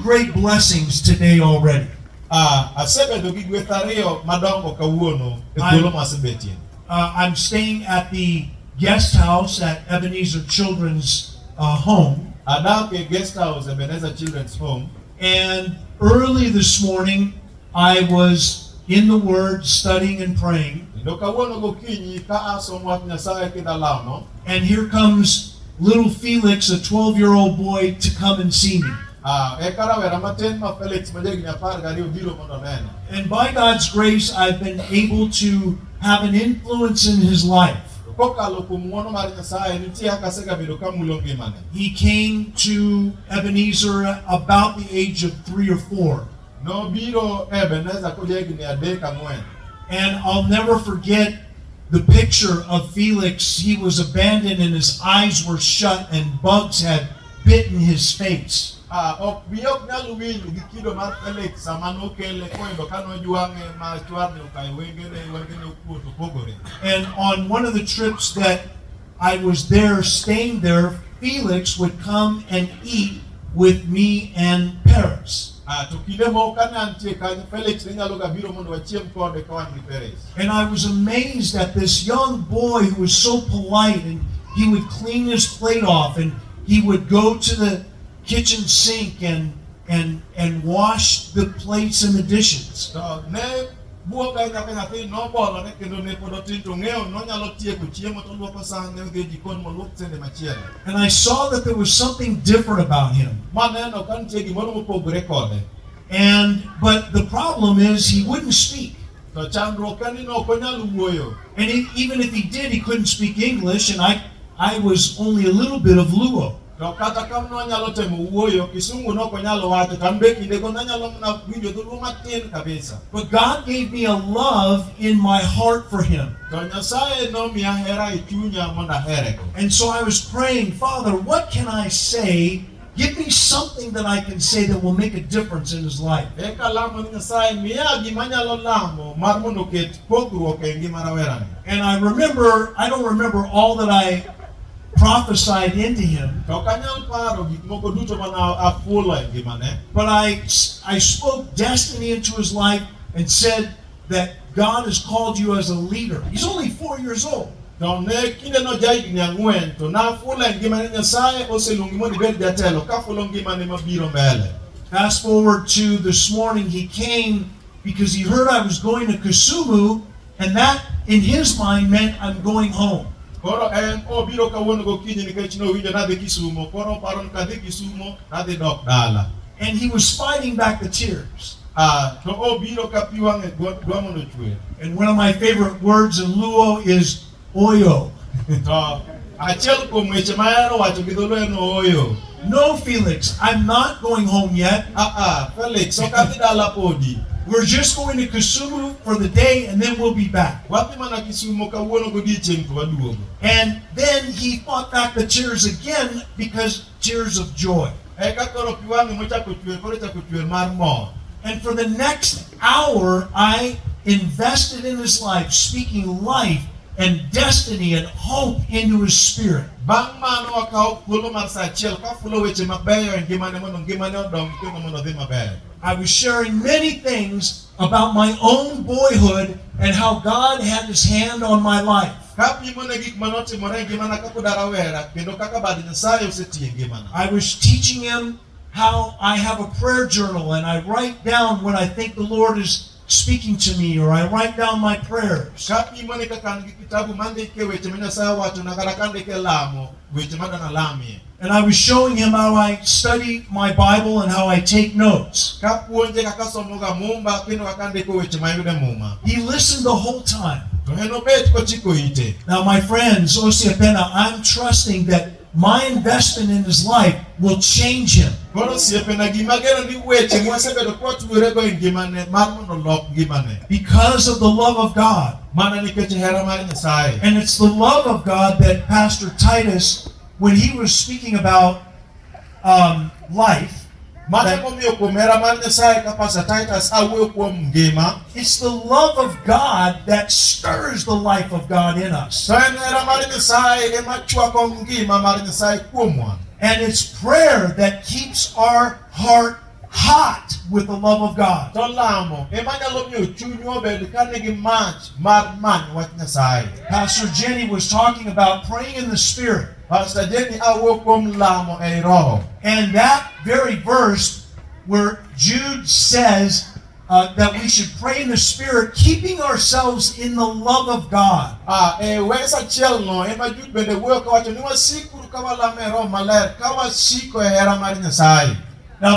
great blessings today already. I'm staying at the guest house at Ebenezer Children's home. Guest house, Ebenezer Children's home. And early this morning, I was in the Word, studying and praying. And here comes little Felix, a 12-year-old boy, to come and see me. And by God's grace, I've been able to have an influence in his life. He came to Ebenezer about the age of 3 or 4. And I'll never forget the picture of Felix. He was abandoned and his eyes were shut and bugs had bitten his face. And on one of the trips that I was there, staying there, Felix would come and eat with me and Paris. And I was amazed at this young boy who was so polite, and he would clean his plate off and he would go to the kitchen sink and wash the plates and the dishes. And I saw that there was something different about him. But the problem is he wouldn't speak. And even if he did, he couldn't speak English, and I was only a little bit of Luo. But God gave me a love in my heart for him. And so I was praying, Father, what can I say? Give me something that I can say that will make a difference in his life. And I don't remember all that I prophesied into him, but I spoke destiny into his life and said that God has called you as a leader. He's only 4 years old. Fast forward to this morning, he came because he heard I was going to Kisumu, and that in his mind meant I'm going home. And he was fighting back the tears. And one of my favorite words in Luo is Oyo. No, Felix, I'm not going home yet. We're just going to Kisumu for the day and then we'll be back. And then he fought back the tears again because tears of joy. And for the next hour, I invested in his life, speaking life and destiny and hope into his spirit. I was sharing many things about my own boyhood and how God had his hand on my life. I was teaching him how I have a prayer journal and I write down when I think the Lord is speaking to me, or I write down my prayers. And I was showing him how I study my Bible and how I take notes. He listened the whole time. Now, my friends, I'm trusting that my investment in his life will change him. Because of the love of God. And it's the love of God that Pastor Titus, when he was speaking about life, it's the love of God that stirs the life of God in us. And it's prayer that keeps our heart hot with the love of God. To lamo ema nyalo miyo chunyu obed ka nigi mach mar manyo wach Nyasaye. Pastor Jenny was talking about praying in the Spirit. Pastor Jenny awuo kuom lamo ei roho. And that very verse where Jude says that we should pray in the Spirit, keeping ourselves in the love of God. Wes achiel no ema Jude bende wuoyo kawacho ni wasikuru ka walamo e roho maler ka wasiko e hera mar Nyasaye.